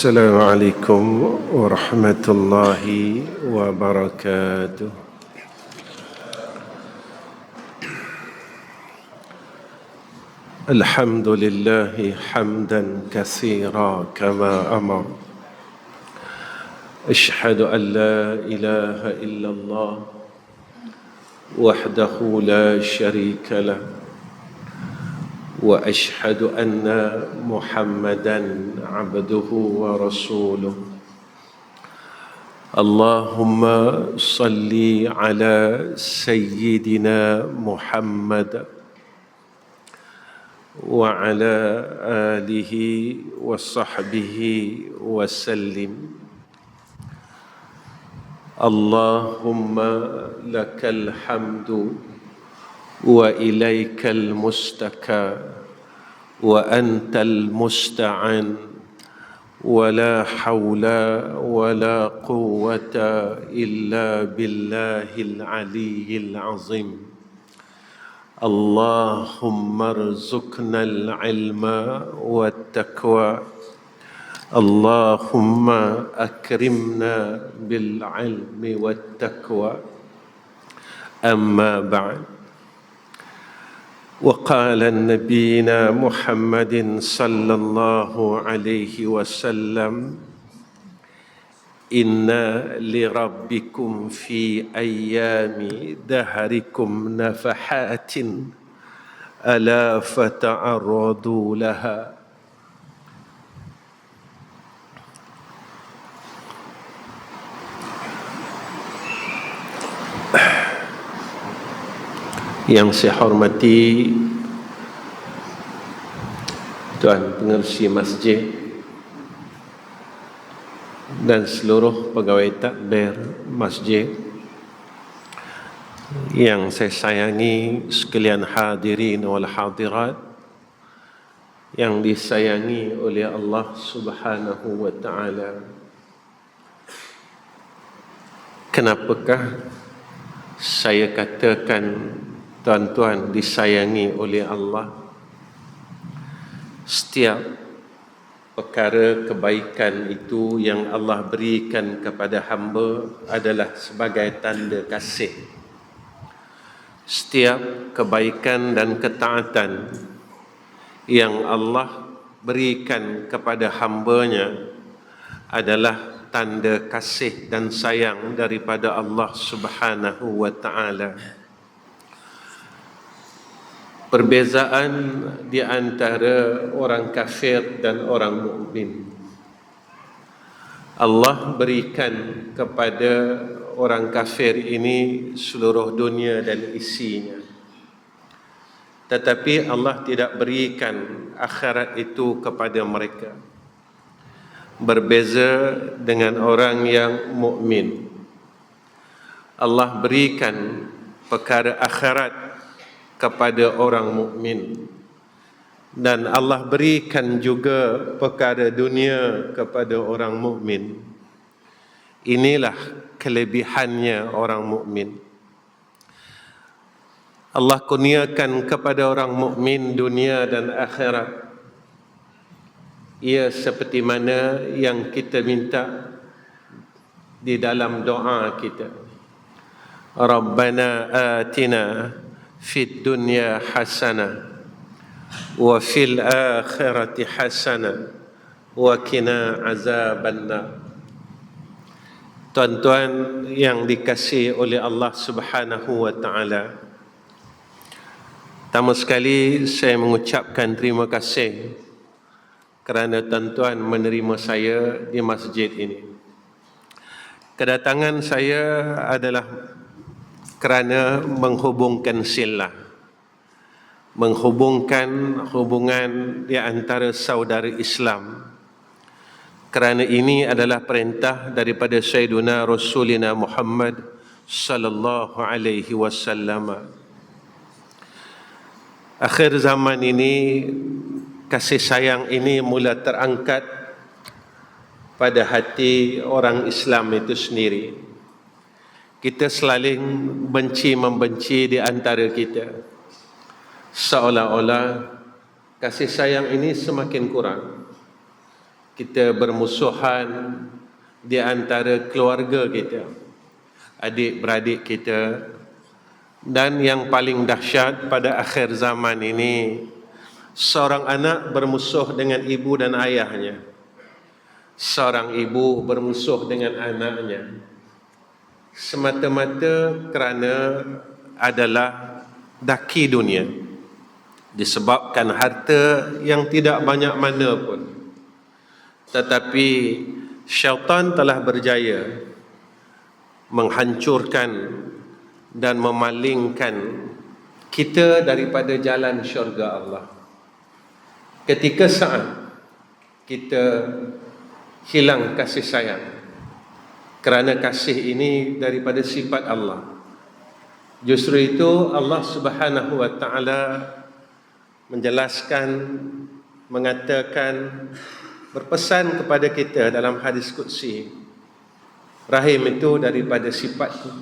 السلام عليكم ورحمة الله وبركاته. الحمد لله حمدا كثيرا كما أمر. أشهد أن لا إله إلا الله وحده لا شريك له، وأشهد أن محمدا عبده ورسوله. اللهم صل على سيدنا محمد وعلى آله وصحبه وسلم. اللهم لك الحمد وإليك المستكى وأنت المستعان، ولا حول ولا قوة إلا بالله العلي العظيم. اللهم ارزقنا العلم والتقوى، اللهم أكرمنا بالعلم والتقوى. أما بعد، وقال نبينا محمد صلى الله عليه وسلم: إن لربكم في أيام دهركم نفحات ألا فتعرضوا لها. Yang saya hormati Tuan Pengerusi Masjid dan seluruh pegawai takbir masjid, yang saya sayangi sekalian hadirin wal hadirat, yang disayangi oleh Allah Subhanahu wa taala. Kenapakah saya katakan tuan-tuan disayangi oleh Allah? Setiap perkara kebaikan itu yang Allah berikan kepada hamba adalah sebagai tanda kasih. Setiap kebaikan dan ketaatan yang Allah berikan kepada hambanya adalah tanda kasih dan sayang daripada Allah Subhanahu wa taala. Perbezaan di antara orang kafir dan orang mukmin, Allah berikan kepada orang kafir ini seluruh dunia dan isinya, tetapi Allah tidak berikan akhirat itu kepada mereka. Berbeza dengan orang yang mukmin, Allah berikan perkara akhirat kepada orang mukmin, dan Allah berikan juga perkara dunia kepada orang mukmin. Inilah kelebihannya orang mukmin. Allah kurniakan kepada orang mukmin dunia dan akhirat. Ia seperti mana yang kita minta di dalam doa kita. Rabbana atina fid dunya hasanah wa fil akhirati hasanah wa qina azabannar. Tuan-tuan yang dikasihi oleh Allah Subhanahu wa taala, pertama sekali saya mengucapkan terima kasih kerana tuan-tuan menerima saya di masjid ini. Kedatangan saya adalah kerana menghubungkan silah, menghubungkan hubungan di antara saudara Islam. Kerana ini adalah perintah daripada Sayyiduna Rasulina Muhammad sallallahu alaihi wasallam. Akhir zaman ini, kasih sayang ini mula terangkat pada hati orang Islam itu sendiri. Kita saling benci-membenci di antara kita, seolah-olah kasih sayang ini semakin kurang. kita bermusuhan di antara keluarga kita, adik-beradik kita, dan yang paling dahsyat pada akhir zaman ini, seorang anak bermusuh dengan ibu dan ayahnya, seorang ibu bermusuh dengan anaknya, semata-mata kerana adalah daki dunia, disebabkan harta yang tidak banyak mana pun. Tetapi syaitan telah berjaya menghancurkan dan memalingkan kita daripada jalan syurga Allah. Ketika saat kita hilang kasih sayang, kerana kasih ini daripada sifat Allah, justru itu Allah Subhanahu wa ta'ala menjelaskan, mengatakan, berpesan kepada kita dalam hadis qudsi, rahim itu daripada sifatku.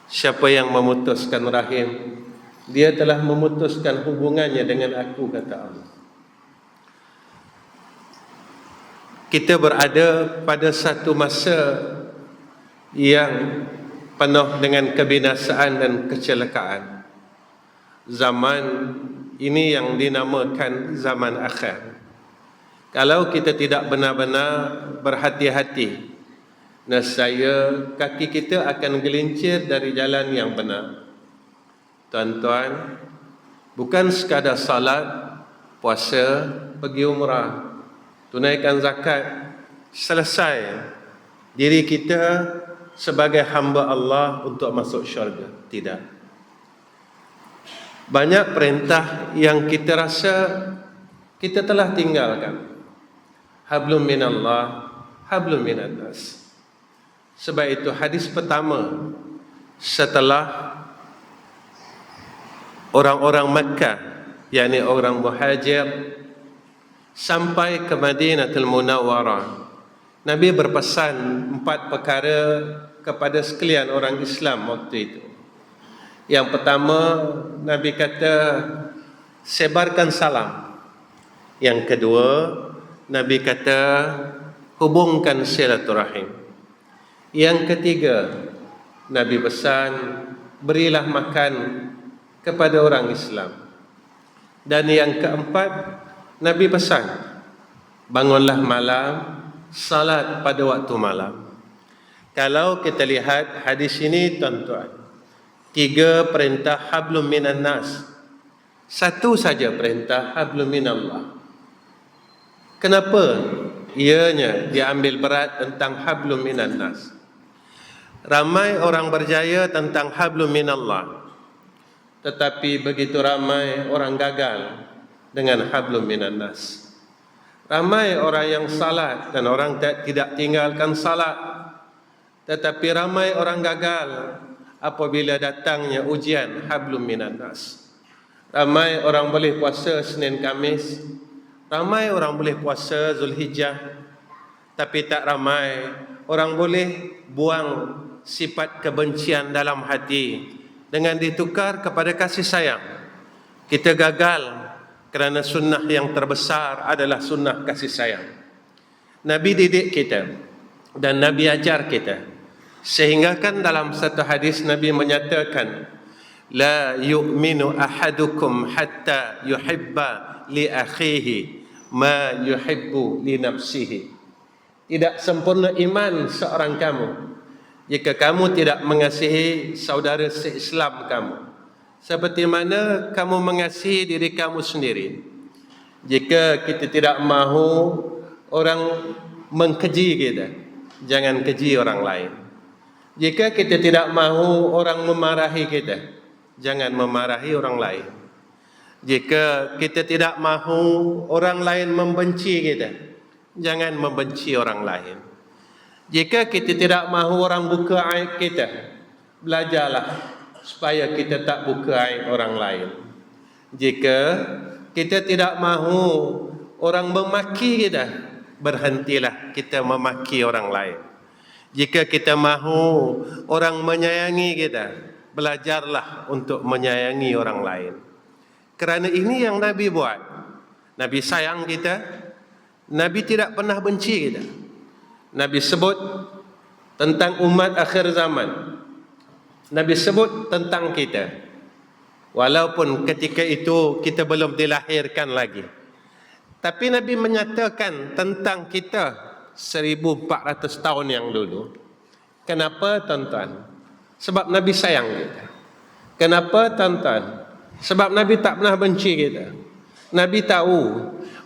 Siapa yang memutuskan rahim, dia telah memutuskan hubungannya dengan aku, kata Allah. Kita berada pada satu masa yang penuh dengan kebinasaan dan kecelakaan. Zaman ini yang dinamakan zaman akhir. Kalau kita tidak benar-benar berhati-hati, nescaya kaki kita akan gelincir dari jalan yang benar. Tuan-tuan, bukan sekadar salat, puasa, pergi umrah, tunaikan zakat, selesai diri kita sebagai hamba Allah untuk masuk syurga. Tidak. Banyak perintah yang kita rasa kita telah tinggalkan. Hablum minallah, hablum minannas. Sebab itu hadis pertama setelah orang-orang Makkah, yakni orang muhajir, sampai ke Madinatul Munawwarah, Nabi berpesan 4 perkara kepada sekalian orang Islam waktu itu. Yang pertama, Nabi kata, sebarkan salam. Yang kedua, Nabi kata, hubungkan silaturahim. Yang ketiga, Nabi pesan, berilah makan kepada orang Islam. Dan yang keempat, Nabi pesan, bangunlah malam, salat pada waktu malam. Kalau kita lihat hadis ini, tuan-tuan, 3 perintah hablum minan nas, 1 saja perintah hablum minallah. Kenapa ianya diambil berat tentang hablum minan nas? Ramai orang berjaya tentang hablum minallah, tetapi begitu ramai orang gagal dengan hablum minan nas. Ramai orang yang salat dan orang tidak tinggalkan salat, tetapi ramai orang gagal apabila datangnya ujian hablum minan nas. Ramai orang boleh puasa Senin Kamis, ramai orang boleh puasa Zulhijjah, tapi tak ramai orang boleh buang sifat kebencian dalam hati dengan ditukar kepada kasih sayang. Kita gagal kerana sunnah yang terbesar adalah sunnah kasih sayang. Nabi didik kita dan Nabi ajar kita, sehingga kan dalam satu hadis Nabi menyatakan, la yu'minu ahadukum hatta yuhibba li akhihi ma yuhibbu li nafsihi. Tidak sempurna iman seorang kamu jika kamu tidak mengasihi saudara se-Islam kamu seperti mana kamu mengasihi diri kamu sendiri. Jika kita tidak mahu orang mengkeji kita, jangan keji orang lain. Jika kita tidak mahu orang memarahi kita, jangan memarahi orang lain. Jika kita tidak mahu orang lain membenci kita, jangan membenci orang lain. Jika kita tidak mahu orang buka aib kita, belajarlah supaya kita tak buka aib orang lain. Jika kita tidak mahu orang memaki kita, berhentilah kita memaki orang lain. Jika kita mahu orang menyayangi kita, belajarlah untuk menyayangi orang lain. Kerana ini yang Nabi buat. Nabi sayang kita, Nabi tidak pernah benci kita. Nabi sebut tentang umat akhir zaman. Nabi sebut tentang kita. Walaupun ketika itu kita belum dilahirkan lagi. Tapi Nabi menyatakan tentang kita 1400 tahun yang dulu. Kenapa, tuan-tuan? Sebab Nabi sayang kita. Kenapa, tuan-tuan? Sebab Nabi tak pernah benci kita. Nabi tahu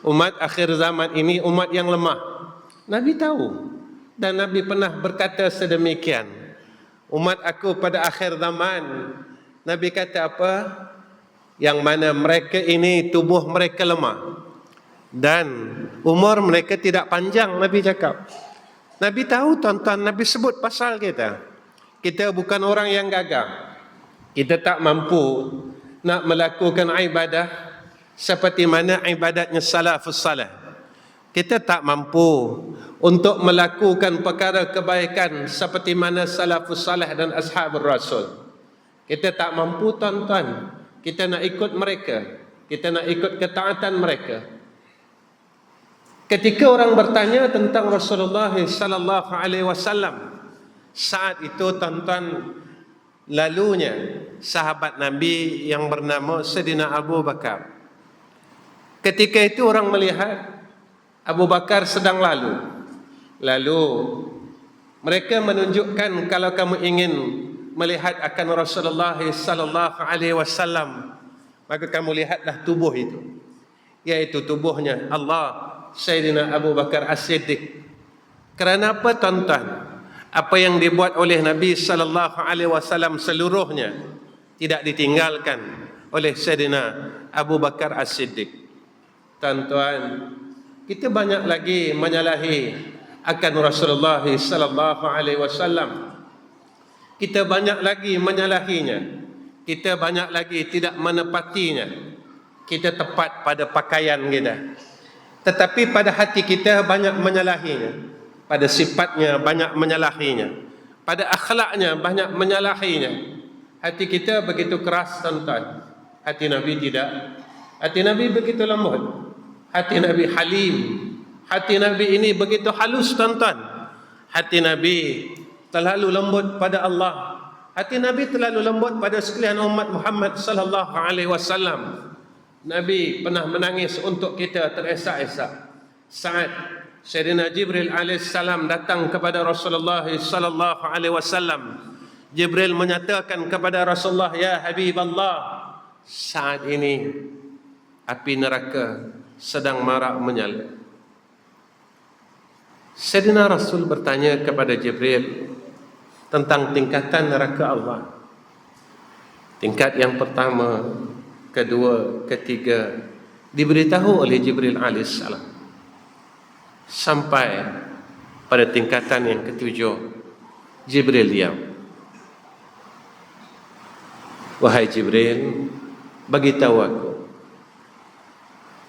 umat akhir zaman ini umat yang lemah. Nabi tahu. Dan Nabi pernah berkata sedemikian. Umat aku pada akhir zaman, Nabi kata apa? Yang mana mereka ini tubuh mereka lemah dan umur mereka tidak panjang, Nabi cakap. Nabi tahu, tuan-tuan, Nabi sebut pasal kita. Kita bukan orang yang gagah. Kita tak mampu nak melakukan ibadah seperti mana ibadatnya salafus salih. Kita tak mampu untuk melakukan perkara kebaikan seperti mana salafus salih dan ashabul rasul. Kita tak mampu, tuan-tuan. Kita nak ikut mereka. Kita nak ikut ketaatan mereka. Ketika orang bertanya tentang Rasulullah sallallahu alaihi wasallam, saat itu, tuan-tuan, lalunya sahabat Nabi yang bernama Sayyidina Abu Bakar. Ketika itu orang melihat Abu Bakar sedang lalu. Lalu mereka menunjukkan, kalau kamu ingin melihat akan Rasulullah sallallahu alaihi wasallam, maka kamu lihatlah tubuh itu, yaitu tubuhnya Allah Sayyidina Abu Bakar As-Siddiq. Kerana apa, tuan-tuan? Apa yang dibuat oleh Nabi sallallahu alaihi wasallam seluruhnya tidak ditinggalkan oleh Sayyidina Abu Bakar As-Siddiq. Tuan-tuan, kita banyak lagi menyalahi akan Rasulullah sallallahu alaihi wasallam. Kita banyak lagi menyalahinya. Kita banyak lagi tidak menepatinya. Kita tepat pada pakaian kita, tetapi pada hati kita banyak menyalahinya. Pada sifatnya banyak menyalahinya. Pada akhlaknya banyak menyalahinya. Hati kita begitu keras, tuan-tuan. Hati Nabi tidak. Hati Nabi begitu lembut. Hati Nabi halim. Hati Nabi ini begitu halus, tuan-tuan. Hati Nabi terlalu lembut pada Allah. Hati Nabi terlalu lembut pada sekalian umat Muhammad sallallahu alaihi wasallam. Nabi pernah menangis untuk kita teresak-esak saat Sayyidina Jibril alaihissalam datang kepada Rasulullah sallallahu alaihi wasallam. Jibril menyatakan kepada Rasulullah, ya Habiballah, saat ini api neraka sedang marak menyala. Sayyidina Rasul bertanya kepada Jibril tentang tingkatan neraka Allah. Tingkat yang pertama, kedua, ketiga diberitahu oleh Jibril alaihissalam. Sampai pada tingkatan yang ketujuh, Jibril diam. Wahai Jibril, bagi tahu aku,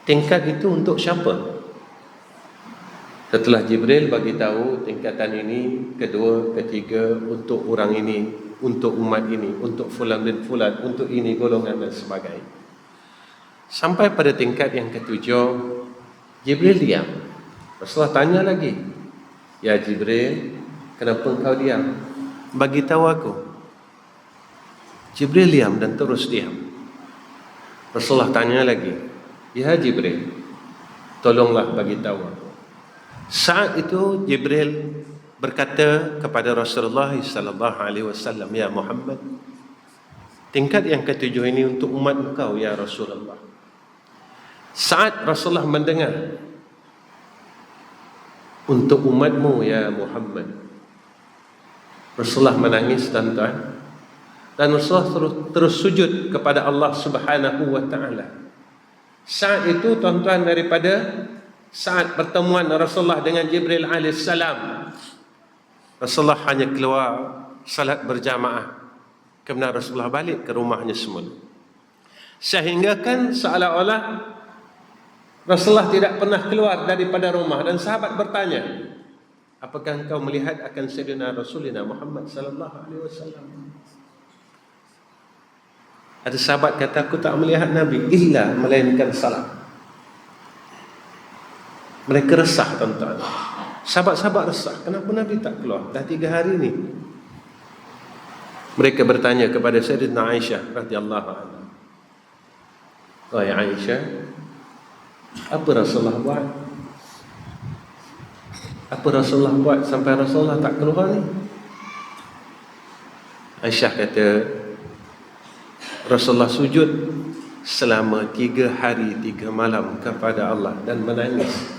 tingkat itu untuk siapa? Setelah Jibril bagi tahu tingkatan ini, kedua, ketiga, untuk orang ini, untuk umat ini, untuk fulan dan fulan, untuk ini golongan dan sebagainya. Sampai pada tingkat yang ketujuh, Jibril diam. Rasulullah tanya lagi, ya Jibril, kenapa engkau diam? Bagi tahu aku. Jibril diam dan terus diam. Rasulullah tanya lagi, ya Jibril, tolonglah bagi tahu aku. Saat itu Jibril berkata kepada Rasulullah sallallahu alaihi wasallam, ya Muhammad, tingkat yang ketujuh ini untuk umat engkau ya Rasulullah. Saat Rasulullah mendengar, untuk umatmu ya Muhammad, Rasulullah menangis, tuan-tuan, dan Rasulullah terus sujud kepada Allah Subhanahu wa taala. Saat itu, tuan-tuan, daripada saat pertemuan Rasulullah dengan Jibril alaihissalam, Rasulullah hanya keluar salat berjamaah, kemudian Rasulullah balik ke rumahnya semula. Sehingga kan seolah-olah Rasulullah tidak pernah keluar daripada rumah. Dan sahabat bertanya, apakah engkau melihat akan Sayyidina Rasulina Muhammad sallallahu alaihi wasallam? Ada sahabat kata, aku tak melihat Nabi illa melainkan salat. Mereka resah, tuan-tuan. Sahabat-sahabat resah. Kenapa Nabi tak keluar? Dah 3 hari ni. Mereka bertanya kepada Sayyidatina Aisyah radhiyallahu anha. Wahai Aisyah, apa Rasulullah buat? Apa Rasulullah buat sampai Rasulullah tak keluar ni? Aisyah kata, Rasulullah sujud selama 3 hari 3 malam kepada Allah dan menangis,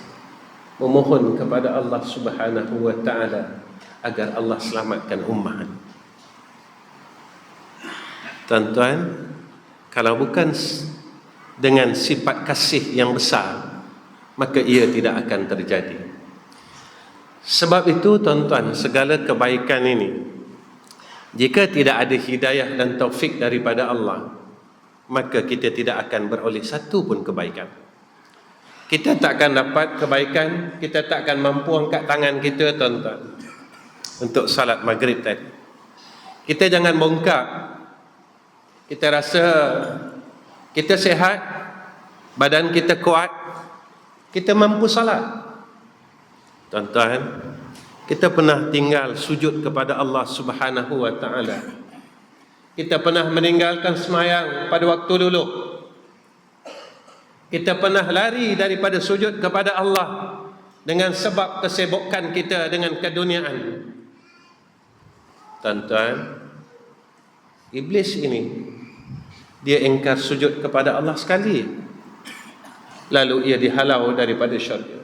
memohon kepada Allah Subhanahu wa ta'ala agar Allah selamatkan ummah. Tuan-tuan, kalau bukan dengan sifat kasih yang besar, maka ia tidak akan terjadi. Sebab itu tuan-tuan, segala kebaikan ini, jika tidak ada hidayah dan taufik daripada Allah, maka kita tidak akan beroleh satu pun kebaikan. Kita tak akan dapat kebaikan, kita tak akan mampu angkat tangan kita, tuan-tuan, untuk salat maghrib tadi. Kita jangan bongkak. Kita rasa kita sihat, badan kita kuat, kita mampu salat. Tuan-tuan, kita pernah tinggal sujud kepada Allah Subhanahu wa ta'ala. Kita pernah meninggalkan semayang pada waktu dulu. Kita pernah lari daripada sujud kepada Allah dengan sebab kesibukan kita dengan keduniaan. Tuan-tuan, iblis ini, dia ingkar sujud kepada Allah sekali, lalu ia dihalau daripada syurga.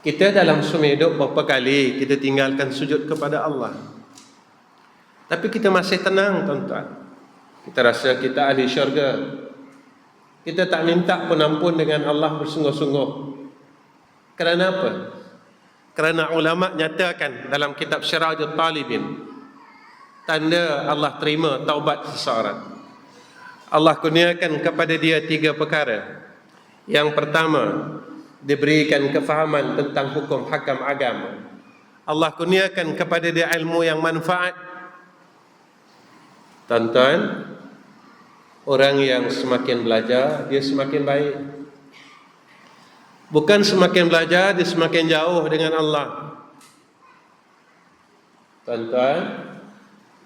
Kita dalam semua hidup berapa kali kita tinggalkan sujud kepada Allah, tapi kita masih tenang, tuan-tuan. Kita rasa kita ahli syurga. Kita tak minta pun ampun dengan Allah bersungguh-sungguh. Kerana apa? Kerana ulama nyatakan dalam kitab Syirajul Talibin, tanda Allah terima taubat seseorang, Allah kurniakan kepada dia 3 perkara. Yang pertama, diberikan kefahaman tentang hukum hakam agama. Allah kurniakan kepada dia ilmu yang manfaat. Tuan-tuan, orang yang semakin belajar, dia semakin baik. Bukan semakin belajar, dia semakin jauh dengan Allah. Tuan-tuan,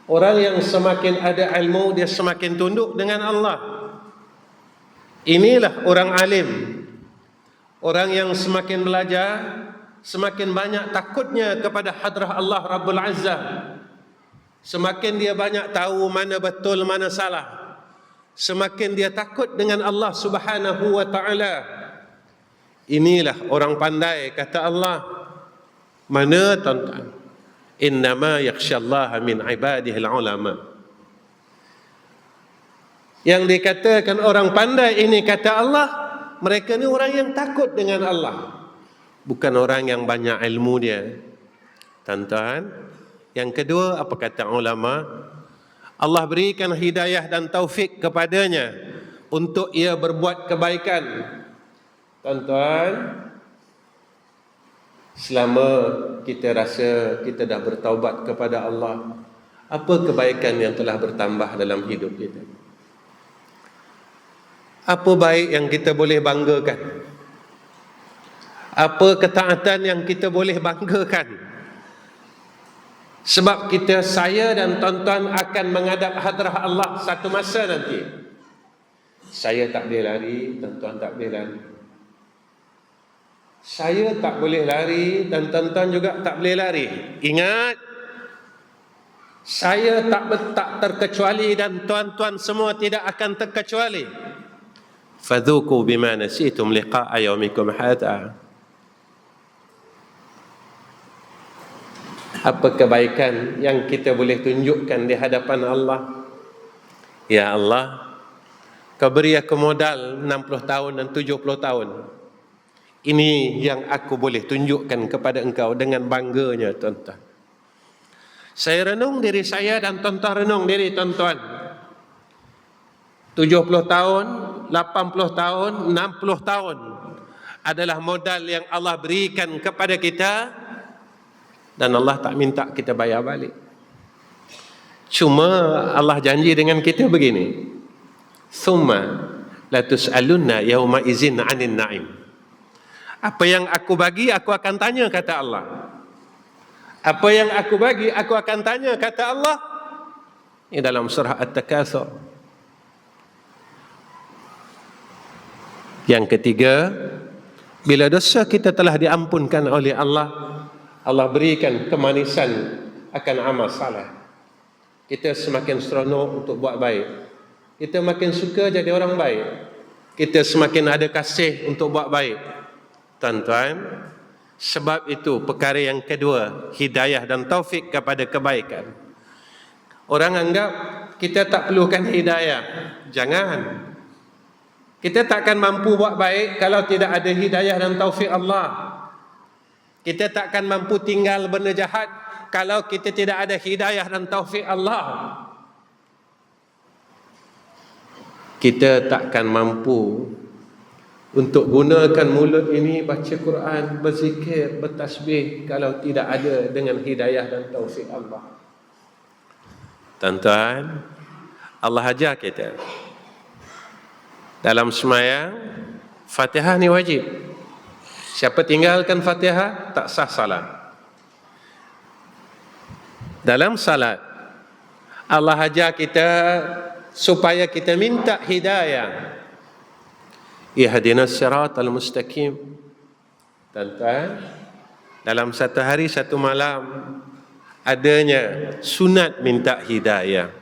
orang yang semakin ada ilmu, dia semakin tunduk dengan Allah. Inilah orang alim. Orang yang semakin belajar, semakin banyak takutnya kepada hadrah Allah Rabbul Azzah. Semakin dia banyak tahu mana betul, mana salah. Semakin dia takut dengan Allah Subhanahu wa ta'ala. Inilah orang pandai, kata Allah. Mana, tuan-tuan? Innama yakhsyallaha min ibadihil ulama. Yang dikatakan orang pandai ini, kata Allah, mereka ni orang yang takut dengan Allah, bukan orang yang banyak ilmu dia. Tuan-tuan, yang kedua, apa kata ulama? Allah berikan hidayah dan taufik kepadanya untuk ia berbuat kebaikan. Tuan-tuan, selama kita rasa kita dah bertaubat kepada Allah, apa kebaikan yang telah bertambah dalam hidup kita? Apa baik yang kita boleh banggakan? Apa ketaatan yang kita boleh banggakan? Sebab saya dan tuan-tuan akan menghadap hadrah Allah satu masa nanti. Saya tak boleh lari, tuan-tuan tak boleh lari. Saya tak boleh lari dan tuan-tuan juga tak boleh lari. Ingat, saya tak terkecuali dan tuan-tuan semua tidak akan terkecuali. Fadhuku bima nasitum liqa'a yaumikum hadha. Apa kebaikan yang kita boleh tunjukkan di hadapan Allah? Ya Allah, Kau beri aku modal 60 tahun dan 70 tahun. Ini yang aku boleh tunjukkan kepada Engkau dengan bangganya, tuan-tuan. Saya renung diri saya dan tuan-tuan renung diri tuan-tuan. 70 tahun, 80 tahun, 60 tahun adalah modal yang Allah berikan kepada kita, dan Allah tak minta kita bayar balik. Cuma Allah janji dengan kita begini, Thumma latus'alunna yawma izin 'anil na'im. Apa yang aku bagi, aku akan tanya, kata Allah. Apa yang aku bagi, aku akan tanya, kata Allah. Ini dalam surah At-Takatsur. Yang ketiga, bila dosa kita telah diampunkan oleh Allah, Allah berikan kemanisan akan amal saleh. Kita semakin seronok untuk buat baik. Kita makin suka jadi orang baik. Kita semakin ada kasih untuk buat baik. Tuan-tuan, sebab itu perkara yang kedua, hidayah dan taufik kepada kebaikan. Orang anggap kita tak perlukan hidayah. Jangan. Kita takkan mampu buat baik kalau tidak ada hidayah dan taufik Allah. Kita takkan mampu tinggal benda jahat kalau kita tidak ada hidayah dan taufik Allah. Kita takkan mampu untuk gunakan mulut ini baca Quran, berzikir, bertasbih kalau tidak ada dengan hidayah dan taufik Allah. Tuan-tuan, Allah ajar kita dalam sembahyang, Fatihah ni wajib. Siapa tinggalkan Fatihah, tak sah salat. Dalam salat, Allah ajar kita supaya kita minta hidayah. Ihdinas siratal mustaqim. Tuan-tuan, dalam satu hari satu malam adanya sunat minta hidayah.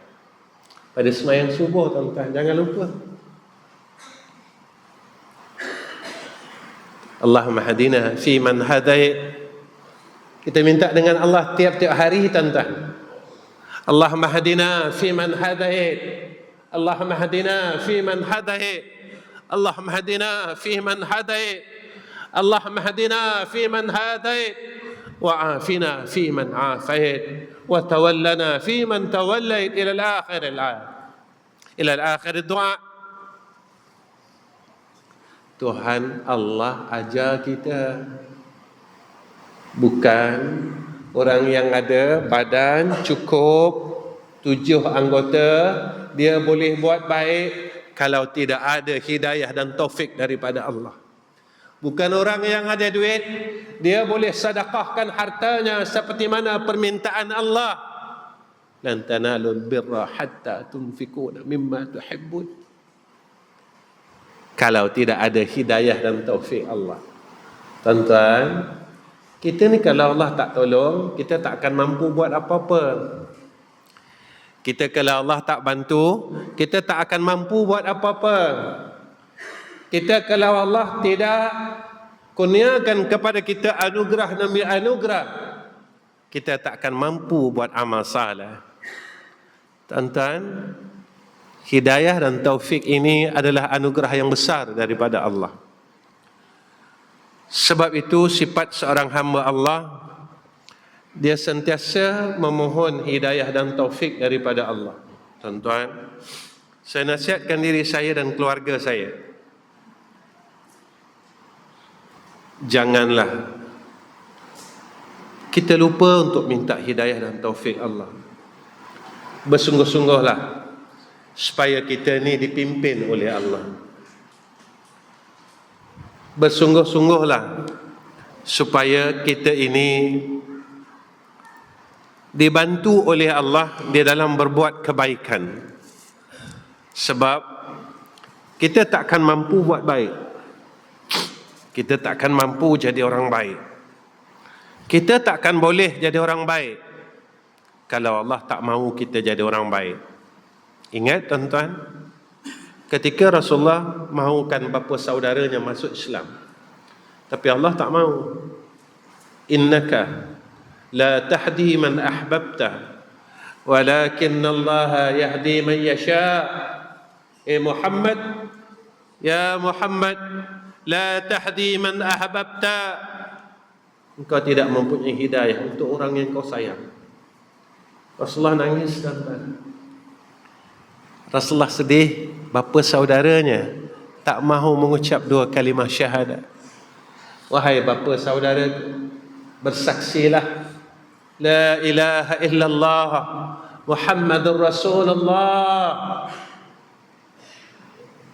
Pada sembahyang subuh, tuan-tuan, jangan lupa. Allahumma hadina fi man hadait. Kita minta dengan Allah tiap-tiap hari, tuan-tuan. Allahumma hadina fi man hadait. Allahumma hadina fi man hadait. Allahumma hadina fi man hadait. Allahumma hadina fi man hadait. Wa afina fi man afait. Wa tawallana fi man tawallait ila al-akhir al-ayat. Ila al-akhir doa. Tuhan Allah ajar kita, bukan orang yang ada badan cukup 7 anggota, dia boleh buat baik kalau tidak ada hidayah dan taufik daripada Allah. Bukan orang yang ada duit, dia boleh sedekahkan hartanya seperti mana permintaan Allah. Lan tanalul birra hatta tunfikuna mimma tuhibbun. Kalau tidak ada hidayah dan taufik Allah. Tuan-tuan, kita ni kalau Allah tak tolong, kita tak akan mampu buat apa-apa. Kita kalau Allah tak bantu, kita tak akan mampu buat apa-apa. Kita kalau Allah tidak kurniakan kepada kita anugerah demi anugerah, kita tak akan mampu buat amal saleh. Tuan-tuan, hidayah dan taufik ini adalah anugerah yang besar daripada Allah. Sebab itu sifat seorang hamba Allah, dia sentiasa memohon hidayah dan taufik daripada Allah. Tuan-tuan, saya nasihatkan diri saya dan keluarga saya, janganlah kita lupa untuk minta hidayah dan taufik Allah. Bersungguh-sungguhlah supaya kita ni dipimpin oleh Allah. Bersungguh-sungguhlah supaya kita ini dibantu oleh Allah di dalam berbuat kebaikan. Sebab kita tak akan mampu buat baik, kita tak akan mampu jadi orang baik, kita tak akan boleh jadi orang baik kalau Allah tak mahu kita jadi orang baik. Ingat tuan-tuan, ketika Rasulullah mahukan bapa saudaranya masuk Islam, tapi Allah tak mahu. Innaka la tahdi man ahbabta walakin Allah yahdi man yasha. Muhammad, ya Muhammad, la tahdi man ahbabta. Engkau tidak mempunyai hidayah untuk orang yang kau sayang. Rasulullah nangis, tuan-tuan. Rasulullah sedih, bapa saudaranya tak mahu mengucap 2 kalimah syahadat. Wahai bapa saudara, bersaksilah la ilaha illallah Muhammadur Rasulullah,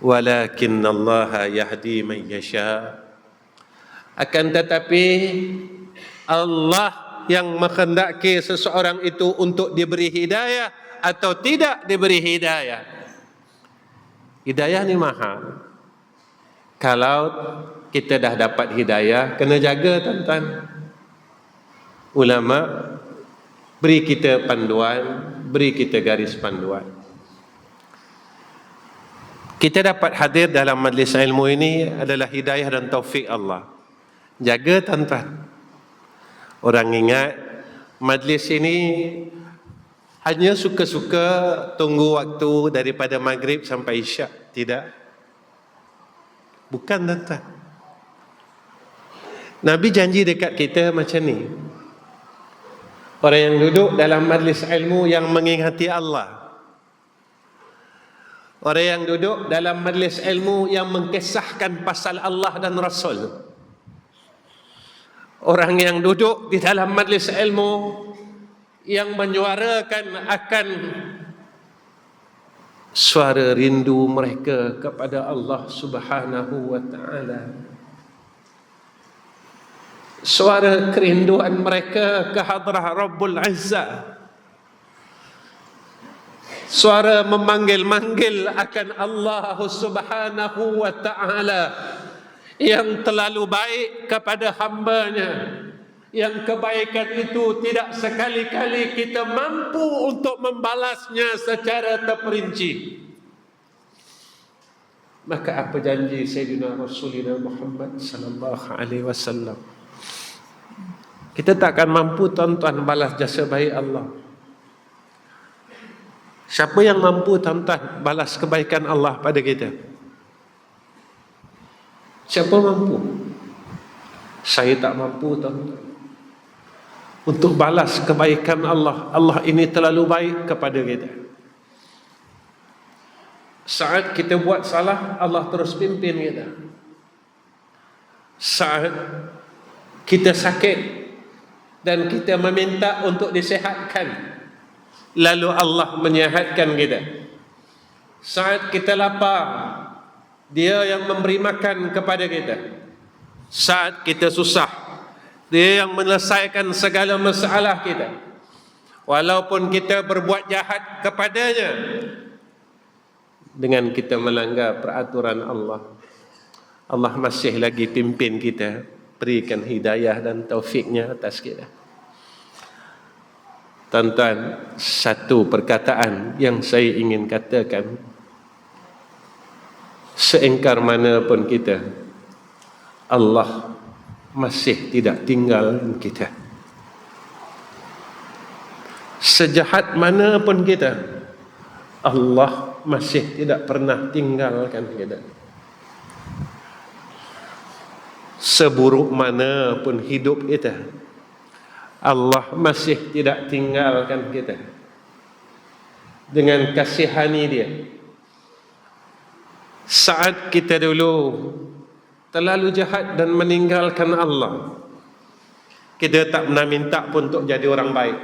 walakin Allah yahdi man yasha. Akan tetapi Allah yang menghendaki seseorang itu untuk diberi hidayah atau tidak diberi hidayah. Hidayah ni mahal. Kalau kita dah dapat hidayah, kena jaga tuan-tuan. Ulama beri kita panduan, beri kita garis panduan. Kita dapat hadir dalam majlis ilmu ini adalah hidayah dan taufik Allah. Jaga tuan-tuan. Orang ingat majlis ini hanya suka-suka tunggu waktu daripada maghrib sampai isyak. Tidak. Bukan tuan-tuan. Nabi janji dekat kita macam ni. Orang yang duduk dalam majlis ilmu yang mengingati Allah. Orang yang duduk dalam majlis ilmu yang mengkisahkan pasal Allah dan Rasul. Orang yang duduk di dalam majlis ilmu yang menyuarakan akan suara rindu mereka kepada Allah Subhanahu wa ta'ala. Suara kerinduan mereka ke hadrah Rabbul Izzah. Suara memanggil-manggil akan Allah Subhanahu wa ta'ala yang terlalu baik kepada hamba-Nya, yang kebaikan itu tidak sekali-kali kita mampu untuk membalasnya secara terperinci. Maka apa janji Sayyidina Rasulullah Muhammad sallallahu alaihi wasallam? Kita takkan mampu tuan-tuan balas jasa baik Allah. Siapa yang mampu tuan-tuan balas kebaikan Allah pada kita? Siapa mampu? Saya tak mampu tuan-tuan untuk balas kebaikan Allah. Allah ini terlalu baik kepada kita. Saat kita buat salah, Allah terus pimpin kita. Saat kita sakit dan kita meminta untuk disehatkan, lalu Allah menyihatkan kita. Saat kita lapar, Dia yang memberi makan kepada kita. Saat kita susah, Dia yang menyelesaikan segala masalah kita. Walaupun kita berbuat jahat kepadanya, dengan kita melanggar peraturan Allah, Allah masih lagi pimpin kita, berikan hidayah dan taufiknya atas kita. Tuan-tuan, satu perkataan yang saya ingin katakan, seengkar mana pun kita, Allah masih tidak tinggalkan kita. Sejahat mana pun kita, Allah masih tidak pernah tinggalkan kita. Seburuk mana pun hidup kita, Allah masih tidak tinggalkan kita. Dengan kasihani Dia, saat kita dulu terlalu jahat dan meninggalkan Allah, kita tak pernah minta pun untuk jadi orang baik.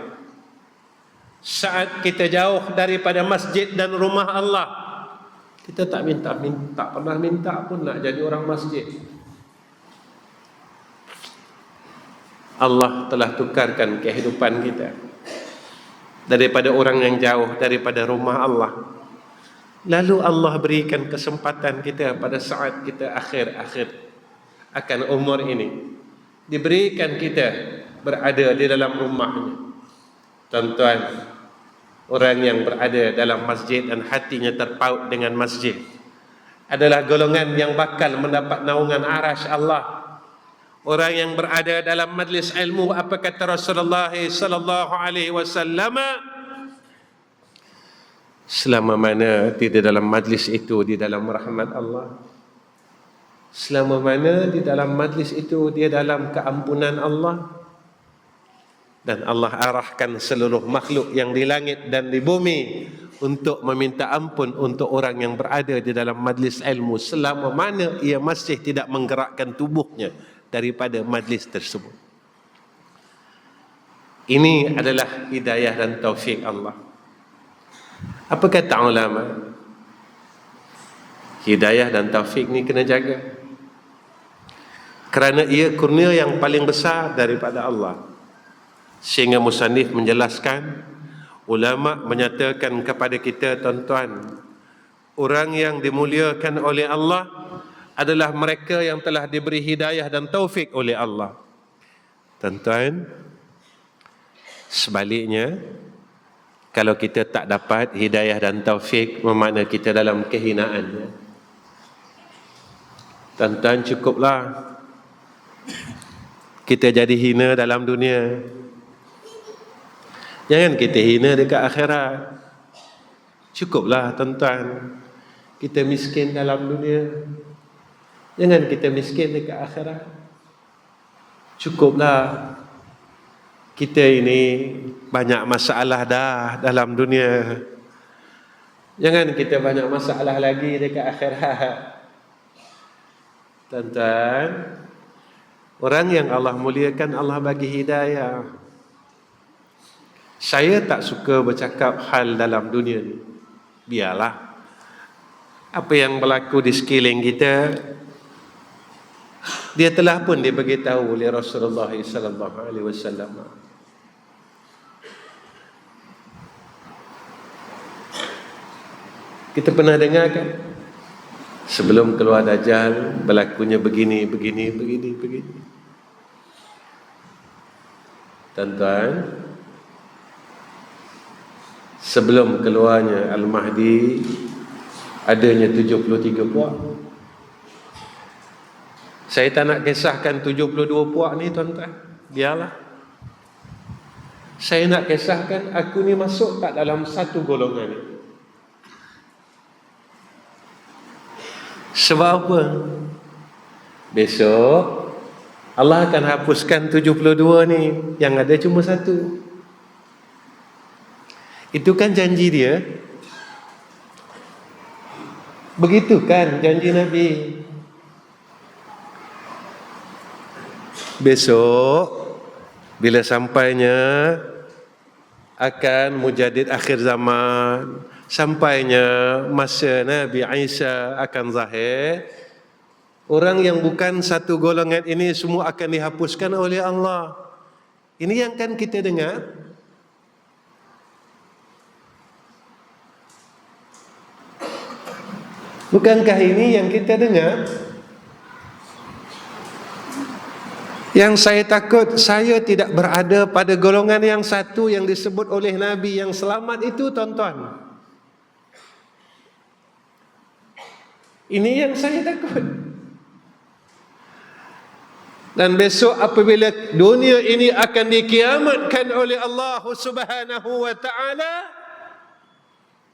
Saat kita jauh daripada masjid dan rumah Allah, kita tak pernah minta pun nak jadi orang masjid. Allah telah tukarkan kehidupan kita daripada orang yang jauh daripada rumah Allah. Lalu Allah berikan kesempatan kita pada saat kita akhir-akhir akan umur ini, diberikan kita berada di dalam rumahnya. Tuan-tuan, orang yang berada dalam masjid dan hatinya terpaut dengan masjid adalah golongan yang bakal mendapat naungan arasy Allah. Orang yang berada dalam majlis ilmu, apa kata Rasulullah sallallahu alaihi wasallam? Selama mana di dalam majlis itu di dalam rahmat Allah, selama mana di dalam majlis itu dia dalam keampunan Allah, dan Allah arahkan seluruh makhluk yang di langit dan di bumi untuk meminta ampun untuk orang yang berada di dalam majlis ilmu, selama mana ia masih tidak menggerakkan tubuhnya daripada majlis tersebut. Ini adalah hidayah dan taufik Allah. Apa kata ulama? Hidayah dan taufik ni kena jaga. kerana ia kurnia yang paling besar daripada Allah. Sehingga musannif menjelaskan, ulama menyatakan kepada kita, tuan-tuan, orang yang dimuliakan oleh Allah adalah mereka yang telah diberi hidayah dan taufik oleh Allah. Tuan-tuan, sebaliknya, kalau kita tak dapat hidayah dan taufik, bermakna kita dalam kehinaan. Tuan-tuan, cukuplah kita jadi hina dalam dunia. Jangan kita hina dekat akhirat. Cukuplah tuan-tuan, kita miskin dalam dunia. Jangan kita miskin dekat akhirat. Cukuplah kita ini banyak masalah dah dalam dunia. Jangan kita banyak masalah lagi dekat akhirat. Tuan-tuan, orang yang Allah muliakan, Allah bagi hidayah. Saya tak suka bercakap hal dalam dunia ni. Biarlah. Apa yang berlaku di sekeliling kita, dia telah pun diberitahu oleh Rasulullah sallallahu alaihi wasallam. Kita pernah dengar kan? Sebelum keluar Dajjal, berlakunya begini. Tuan-tuan, sebelum keluarnya Al-Mahdi, adanya 73 puak. Saya tak nak kisahkan 72 puak ni, tuan-tuan. Biarlah. Saya nak kisahkan aku ni masuk tak dalam satu golongan ni. Sebab apa? Besok Allah akan hapuskan 72 ni, yang ada cuma satu. Itu kan janji dia. Begitu kan janji Nabi. Besok bila sampainya akan mujadid akhir zaman, sampainya masa Nabi Isa akan zahir, orang yang bukan satu golongan ini semua akan dihapuskan oleh Allah. Ini yang kan kita dengar. Bukankah ini yang kita dengar? Yang saya takut, saya tidak berada pada golongan yang satu yang disebut oleh Nabi yang selamat itu, tuan-tuan. Ini yang saya takut. Dan besok apabila dunia ini akan dikiamatkan oleh Allah Subhanahu wa ta'ala,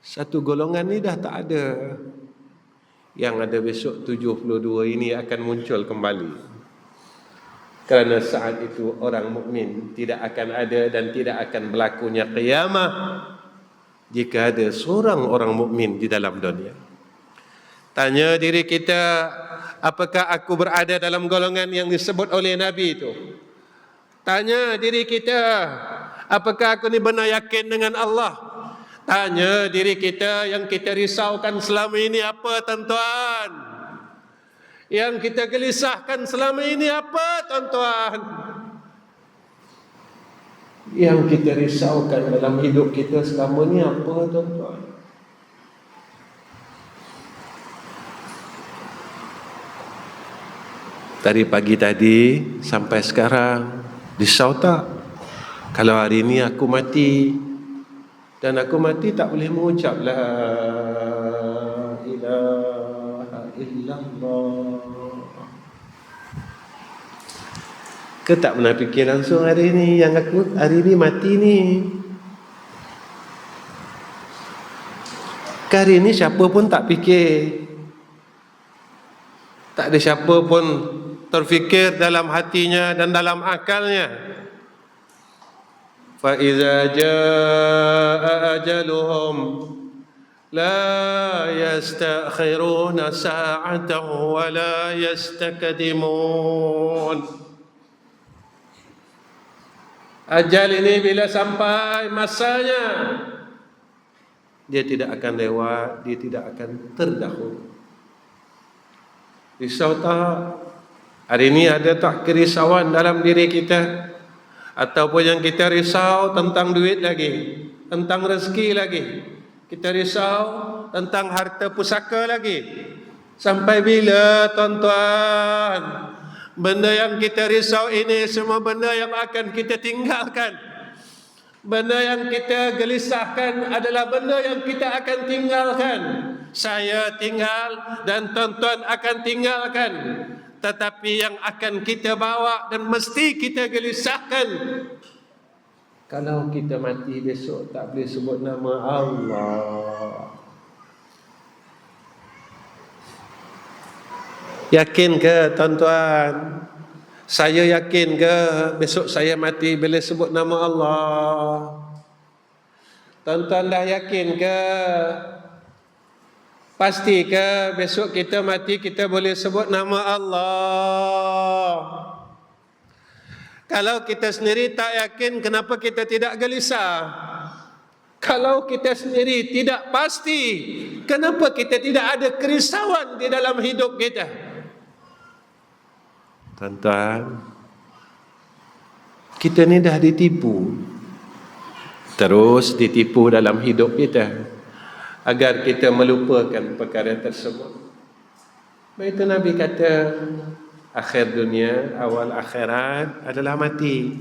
satu golongan ini dah tak ada. Yang ada besok 72 ini akan muncul kembali. Kerana saat itu orang mukmin tidak akan ada dan tidak akan berlakunya qiyamah jika ada seorang orang mukmin di dalam dunia. Tanya diri kita, apakah aku berada dalam golongan yang disebut oleh Nabi itu? Tanya diri kita, apakah aku ni benar yakin dengan Allah? Tanya diri kita, yang kita risaukan selama ini apa, tuan-tuan? Yang kita gelisahkan selama ini apa, tuan-tuan? Yang kita risaukan dalam hidup kita selama ini apa, tuan-tuan? Dari pagi tadi sampai sekarang, risau tak? Kalau hari ini aku mati, dan aku mati tak boleh mengucap la ilaha illallah. Ke tak pernah fikir langsung hari ini, yang aku hari ini mati ni. Hari ini siapa pun tak fikir. Tak ada siapa pun terfikir dalam hatinya dan dalam akalnya. Fa iza jaa ajaluhum la yastakhiruna sa'atan wa la yastakdimun. Ajal ini bila sampai masanya, dia tidak akan lewat, dia tidak akan terdahulu. Risau tak? Hari ini ada tak kerisauan dalam diri kita? Ataupun yang kita risau tentang duit lagi, tentang rezeki lagi, kita risau tentang harta pusaka lagi. Sampai bila, tuan-tuan? Benda yang kita risau ini semua benda yang akan kita tinggalkan. Benda yang kita gelisahkan adalah benda yang kita akan tinggalkan. Saya tinggal dan tuan-tuan akan tinggalkan. Tetapi yang akan kita bawa dan mesti kita gelisahkan, kalau kita mati besok tak boleh sebut nama Allah. Yakin ke tuan-tuan? Saya yakin ke besok saya mati boleh sebut nama Allah? Tuan-tuan dah yakin ke? Pasti ke besok kita mati kita boleh sebut nama Allah? Kalau kita sendiri tak yakin, kenapa kita tidak gelisah? Kalau kita sendiri tidak pasti, kenapa kita tidak ada kerisauan di dalam hidup kita? Tuan-tuan, kita ni dah ditipu. Terus ditipu dalam hidup kita, agar kita melupakan perkara tersebut. Itu Nabi kata, akhir dunia, awal akhirat adalah mati.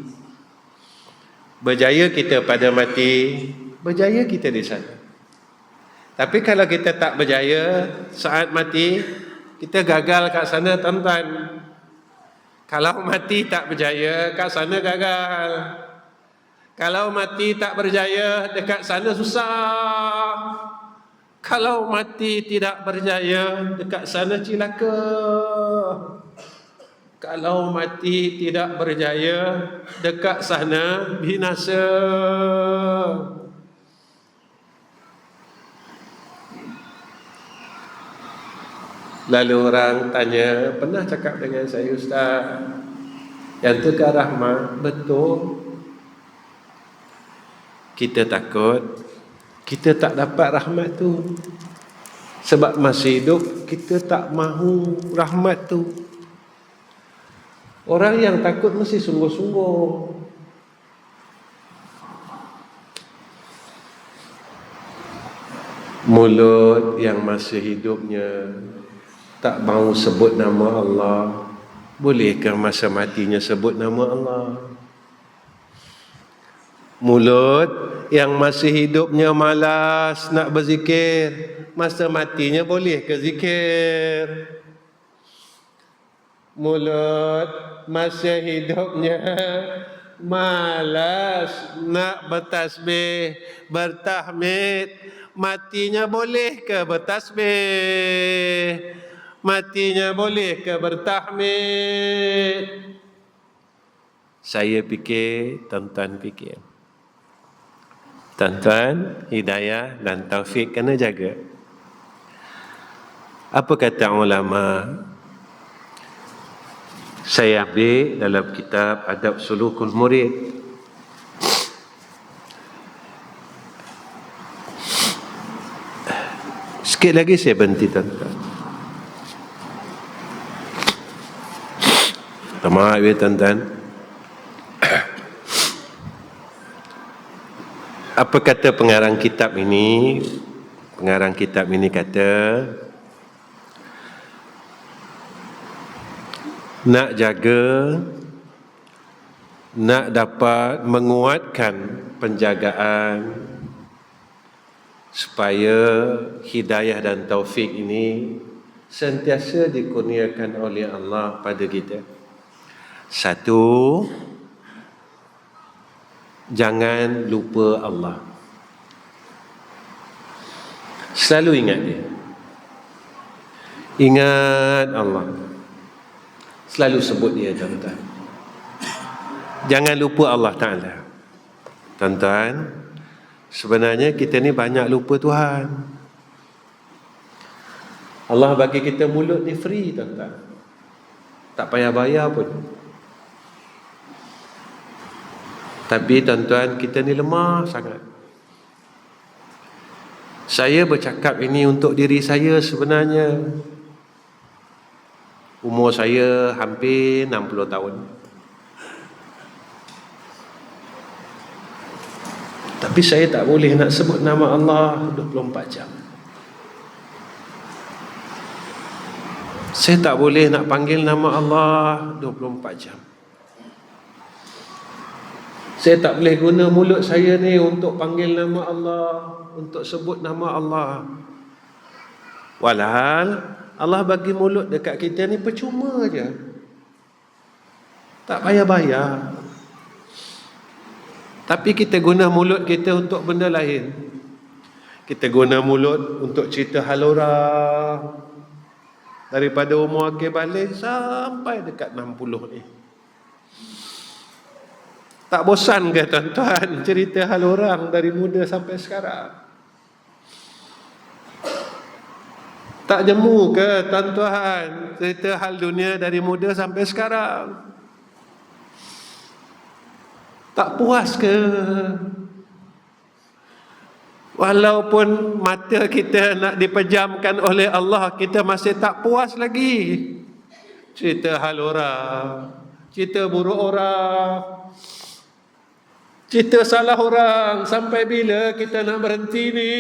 Berjaya kita pada mati, berjaya kita di sana. Tapi kalau kita tak berjaya saat mati, kita gagal kat sana, tuan-tuan. Kalau mati tak berjaya, kat sana gagal. Kalau mati tak berjaya, dekat sana susah. Kalau mati tidak berjaya, dekat sana cilaka. Kalau mati tidak berjaya, dekat sana binasa. Lalu orang tanya, pernah cakap dengan saya, Ustaz, yang tu ke rahmat? Betul. Kita takut kita tak dapat rahmat tu. Sebab masih hidup kita tak mahu rahmat tu. Orang yang takut mesti sungguh-sungguh. Mulut yang masih hidupnya tak mahu sebut nama Allah, bolehkah masa matinya sebut nama Allah? Mulut yang masih hidupnya malas nak berzikir, masa matinya boleh ke zikir? Mulut masa hidupnya malas nak bertasbih, bertahmid, matinya boleh ke bertasbih? Matinya boleh ke bertahmid? Saya fikir, tuan-tuan fikir. Tuan-tuan, hidayah dan taufik kena jaga. Apa kata ulama? Saya ambil dalam kitab Adab Sulukul Murid. Sikit lagi saya berhenti, tuan-tuan. Maaf ya, tuan-tuan. Apa kata pengarang kitab ini? Pengarang kitab ini kata, nak jaga, nak dapat menguatkan penjagaan supaya hidayah dan taufik ini sentiasa dikurniakan oleh Allah pada kita. Satu, jangan lupa Allah. Selalu ingat dia. Ingat Allah. Selalu sebut dia, tuan-tuan. Jangan lupa Allah Ta'ala. Tuan-tuan, sebenarnya kita ni banyak lupa Tuhan. Allah bagi kita mulut ni free, tuan-tuan. Tak payah bayar pun. Tapi tuan-tuan, kita ni lemah sangat. Saya bercakap ini untuk diri saya sebenarnya. Umur saya hampir 60 tahun. Tapi saya tak boleh nak sebut nama Allah 24 jam. Saya tak boleh nak panggil nama Allah 24 jam. Saya tak boleh guna mulut saya ni untuk panggil nama Allah, untuk sebut nama Allah. Walhal Allah bagi mulut dekat kita ni percuma je. Tak payah bayar. Tapi kita guna mulut kita untuk benda lain. Kita guna mulut untuk cerita hal orang. Daripada umur akhir balik sampai dekat 60 ni. Tak bosan ke tuan-tuan cerita hal orang dari muda sampai sekarang? Tak jemu ke tuan-tuan cerita hal dunia dari muda sampai sekarang? Tak puas ke? Walaupun mata kita nak dipejamkan oleh Allah, kita masih tak puas lagi cerita hal orang, cerita buruk orang, cerita salah orang. Sampai bila kita nak berhenti ni?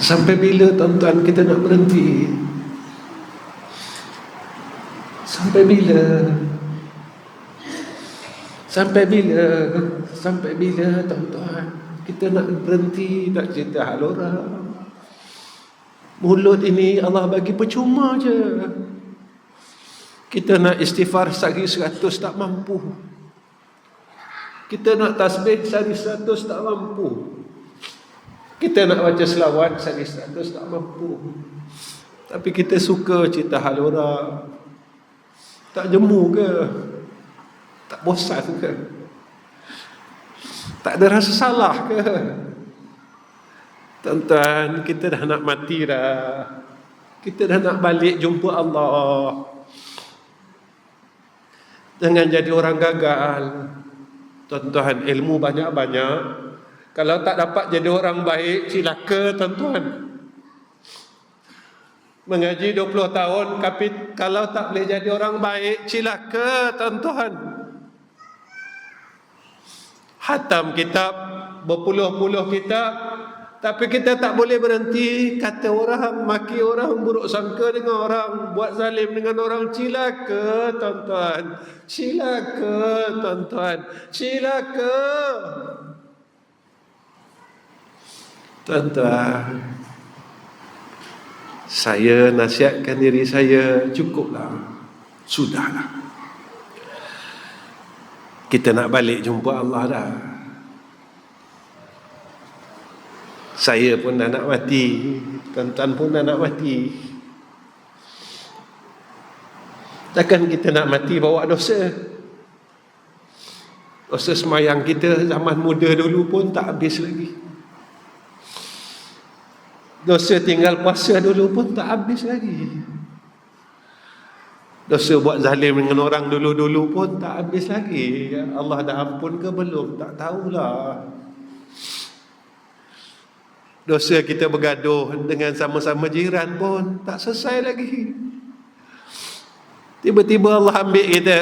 Sampai bila tuan-tuan kita nak berhenti? Sampai bila? Sampai bila? Sampai bila tuan-tuan kita nak berhenti nak cerita hal orang? Mulut ini Allah bagi percuma je. Kita nak istighfar sehari 100 tak mampu. Kita nak tasbih sehari 100 tak mampu. Kita nak baca selawat sehari 100 tak mampu. Tapi kita suka cerita hal orang. Tak jemu ke? Tak bosan ke? Tak ada rasa salah ke? Tuan-tuan, kita dah nak mati dah. Kita dah nak balik jumpa Allah. Jangan jadi orang gagal. Tuan-tuan, ilmu banyak-banyak. Kalau tak dapat jadi orang baik, cilaka tuan-tuan. Mengaji 20 tahun, tapi kalau tak boleh jadi orang baik, cilaka tuan-tuan. Hatam kitab, berpuluh-puluh kitab, tapi kita tak boleh berhenti kata orang, maki orang, buruk sangka dengan orang, buat zalim dengan orang. Cilaka tuan-tuan. Cilaka tuan-tuan. Cilaka. Tuan-tuan, saya nasihatkan diri saya, cukuplah, sudahlah. Kita nak balik jumpa Allah dah. Saya pun dah nak mati, tuan-tuan pun dah nak mati. Takkan kita nak mati bawa dosa? Dosa semayang kita zaman muda dulu pun tak habis lagi. Dosa tinggal puasa dulu pun tak habis lagi. Dosa buat zalim dengan orang dulu-dulu pun tak habis lagi. Allah dah ampun ke belum? Tak tahulah. Dosa kita bergaduh dengan sama-sama jiran pun tak selesai lagi. Tiba-tiba Allah ambil kita.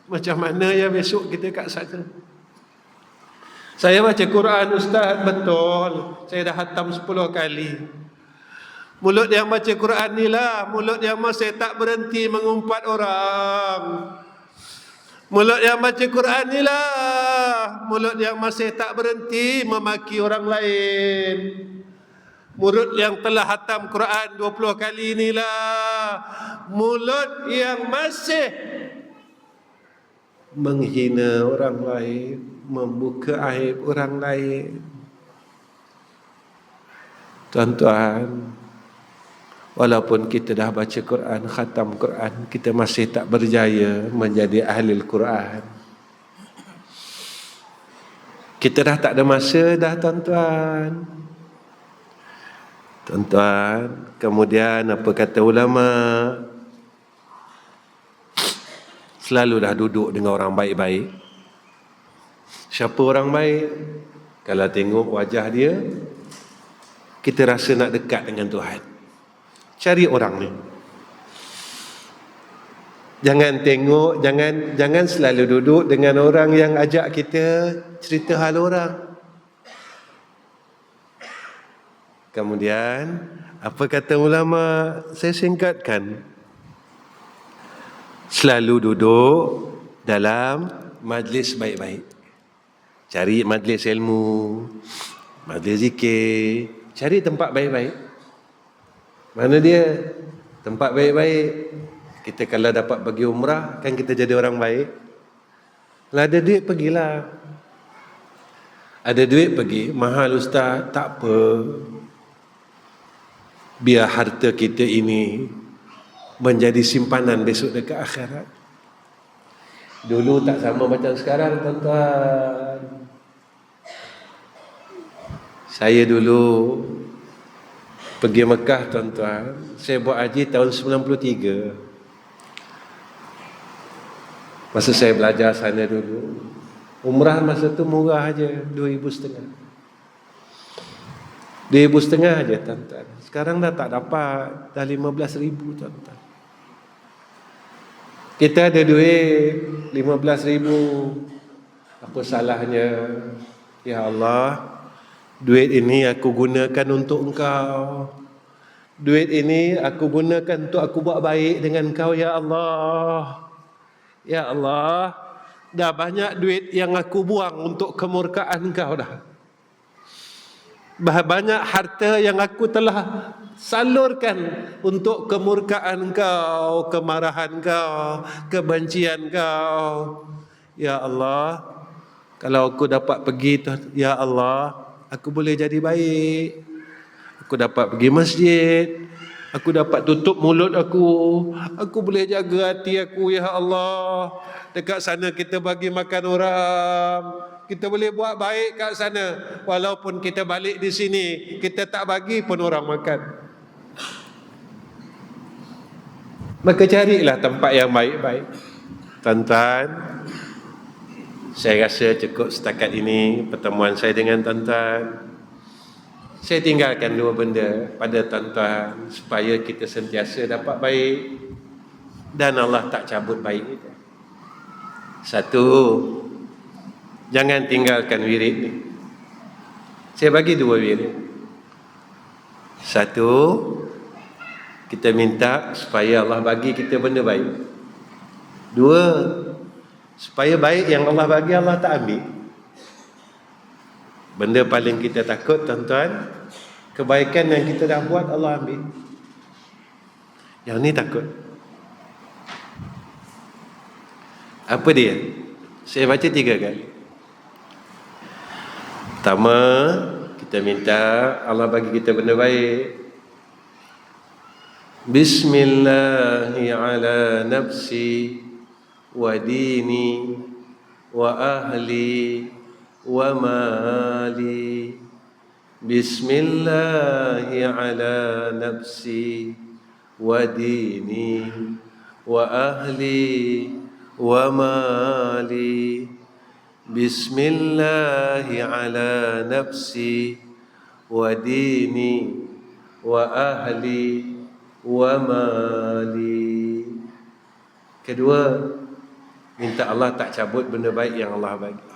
Macam mana ya besok kita kat sana? Saya baca Quran, Ustaz, betul. Saya dah khatam 10 kali. Mulut yang baca Quran ni lah mulut yang masih tak berhenti mengumpat orang. Mulut yang baca Quran ni lah mulut yang masih tak berhenti memaki orang lain. Mulut yang telah khatam Quran 20 kali inilah mulut yang masih menghina orang lain, membuka aib orang lain. Tuan-tuan, walaupun kita dah baca Quran, khatam Quran, kita masih tak berjaya menjadi ahli Quran. Kita dah tak ada masa dah tuan-tuan. Tuan-tuan, kemudian apa kata ulama? selalu dah duduk dengan orang baik-baik. Siapa orang baik? Kalau tengok wajah dia, kita rasa nak dekat dengan Tuhan. Cari orang ni. Jangan tengok, jangan selalu duduk dengan orang yang ajak kita cerita hal orang. Kemudian, apa kata ulama? Saya singkatkan. Selalu duduk dalam majlis baik-baik. Cari majlis ilmu, majlis zikir, cari tempat baik-baik. Mana dia? Tempat baik-baik. Kita kalau dapat pergi umrah, kan kita jadi orang baik. Kalau ada duit, pergilah. Ada duit, pergi. Mahal ustaz, tak apa. Biar harta kita ini menjadi simpanan besok dekat akhirat. Dulu tak sama macam sekarang, tuan-tuan. Saya dulu pergi Mekah, tuan-tuan. Saya buat haji tahun 93. Masa saya belajar sana dulu, umrah masa tu murah aja, 2,500. 2,500 aja, tuan-tuan. Sekarang dah tak dapat, dah 15,000, tuan-tuan. Kita ada duit 15,000. Apa salahnya? Ya Allah, duit ini aku gunakan untuk Engkau. Duit ini aku gunakan untuk aku buat baik dengan Engkau, ya Allah. Ya Allah, dah banyak duit yang aku buang untuk kemurkaan Engkau dah. Banyak harta yang aku telah salurkan untuk kemurkaan Engkau, kemarahan Engkau, kebencian Engkau. Ya Allah, kalau aku dapat pergi, ya Allah, aku boleh jadi baik. Aku dapat pergi masjid. Aku dapat tutup mulut aku. Aku boleh jaga hati aku, ya Allah. Dekat sana kita bagi makan orang. Kita boleh buat baik kat sana. Walaupun kita balik di sini, kita tak bagi pun orang makan. Maka carilah tempat yang baik-baik. Tuan-tuan, saya rasa cukup setakat ini pertemuan saya dengan tuan-tuan. Saya tinggalkan dua benda pada tuan-tuan supaya kita sentiasa dapat baik dan Allah tak cabut baik kita. Satu, jangan tinggalkan wirid ni. Saya bagi dua wirid. Satu, kita minta supaya Allah bagi kita benda baik. Dua, supaya baik yang Allah bagi Allah tak ambil. Benda paling kita takut, tuan-tuan, kebaikan yang kita dah buat Allah ambil. Yang ni takut. Apa dia? Saya baca 3 kali. Pertama, kita minta Allah bagi kita benda baik. Bismillahi ala nafsi wa dini wa ahli wa mali. Bismillahi ala nafsi wa dini wa ahli wa mali. Bismillahi ala nafsi wa dini wa ahli wa mali. Kedua, minta Allah tak cabut benda baik yang Allah bagi.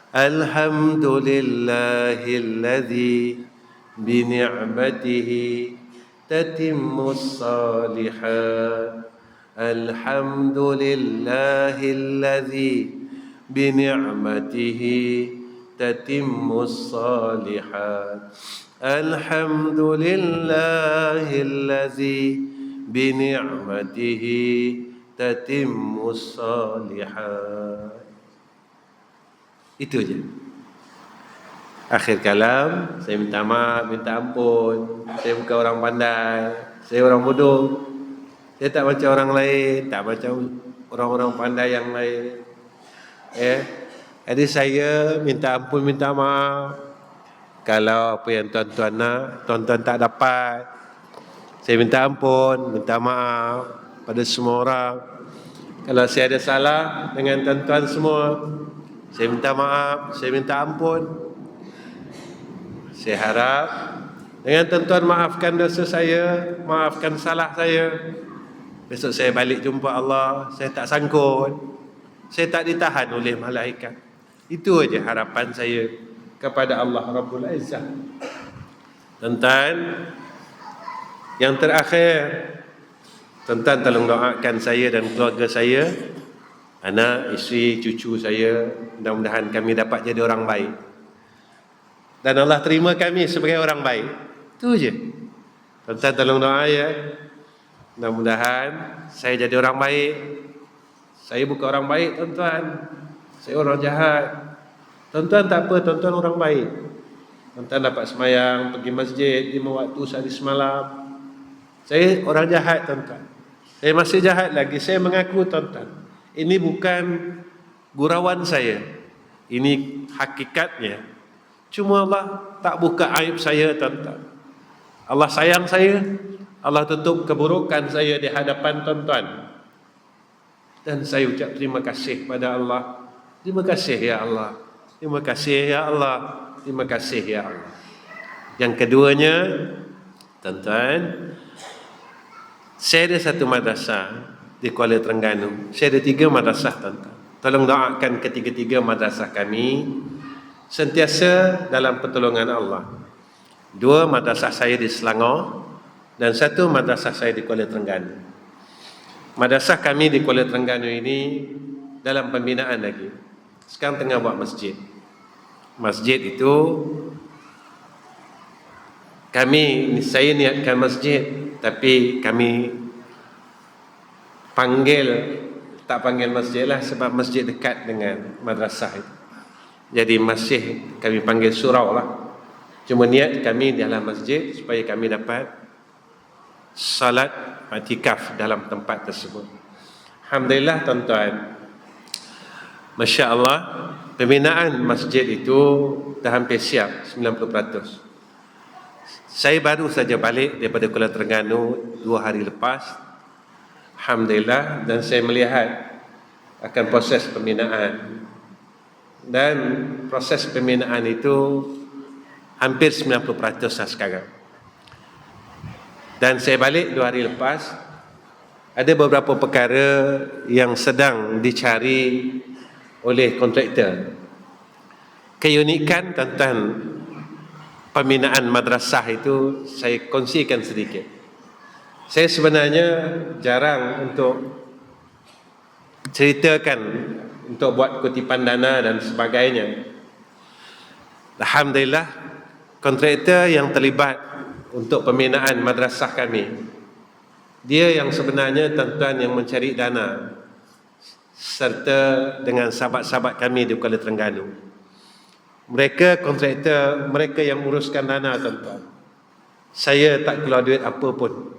Alhamdulillahilladzi bi ni'matihi tatimmus salihat. Alhamdulillahilladzi bi ni'matihi tatimmus salihat. Alhamdulillahilladzi bi ni'matihi tatimmus salihat. Itu je. Akhir kalam, saya minta maaf, minta ampun. Saya bukan orang pandai, saya orang bodoh. Saya tak macam orang lain, tak macam orang-orang pandai yang lain. Jadi saya minta ampun, minta maaf. Kalau apa yang tuan-tuan nak, tuan-tuan tak dapat, saya minta ampun, minta maaf pada semua orang. Kalau saya ada salah dengan tuan-tuan semua, saya minta maaf, saya minta ampun. Saya harap dengan tuan-tuan maafkan dosa saya, maafkan salah saya. Besok saya balik jumpa Allah, saya tak sangkut, saya tak ditahan oleh malaikat. Itu aja harapan saya kepada Allah Rabbul Izzah. Tuan-tuan, yang terakhir, tuan-tuan tolong doakan saya dan keluarga saya, anak, isteri, cucu saya, mudah-mudahan kami dapat jadi orang baik. Dan Allah terima kami sebagai orang baik. Itu je. Tuan-tuan tolong doa ya. Mudah-mudahan saya jadi orang baik. Saya bukan orang baik, tuan-tuan. Saya orang jahat. Tuan-tuan tak apa, tuan-tuan orang baik. Tuan-tuan dapat semayang, pergi masjid 5 waktu sehari semalam. Saya orang jahat, tuan-tuan. Saya masih jahat lagi. Saya mengaku, tuan-tuan. Ini bukan gurauan saya. Ini hakikatnya. Cuma Allah tak buka aib saya, tuan-tuan. Allah sayang saya. Allah tutup keburukan saya di hadapan tuan-tuan. Dan saya ucap terima kasih pada Allah. Terima kasih ya Allah. Terima kasih ya Allah. Terima kasih ya Allah. Yang keduanya, tuan-tuan, saya ada satu madrasah di Kuala Terengganu. Saya ada 3 madrasah, tuan-tuan. Tolong doakan ketiga-tiga madrasah kami sentiasa dalam pertolongan Allah. 2 madrasah saya di Selangor dan 1 madrasah saya di Kuala Terengganu. Madrasah kami di Kuala Terengganu ini dalam pembinaan lagi. Sekarang tengah buat masjid. Masjid itu saya niatkan masjid, tapi kami tak panggil masjid lah sebab masjid dekat dengan madrasah itu. Jadi masjid kami panggil surau lah. Cuma niat kami dalam masjid supaya kami dapat salat i'tikaf dalam tempat tersebut. Alhamdulillah, tuan-tuan. Masya Allah, pembinaan masjid itu dah hampir siap 90%. Saya baru saja balik daripada Kuala Terengganu 2 hari lepas. Alhamdulillah, dan saya melihat akan proses pembinaan. Dan proses pembinaan itu hampir 90% lah sekarang. Dan saya balik 2 hari lepas, ada beberapa perkara yang sedang dicari oleh kontraktor. Keunikan tentang pembinaan madrasah itu saya kongsikan sedikit. Saya sebenarnya jarang untuk ceritakan, untuk buat kutipan dana dan sebagainya. Alhamdulillah, kontraktor yang terlibat untuk pembinaan madrasah kami, dia yang sebenarnya tuan-tuan yang mencari dana serta dengan sahabat-sahabat kami di Kuala Terengganu. Mereka kontraktor, mereka yang uruskan dana, tuan-tuan. Saya tak keluar duit apa pun.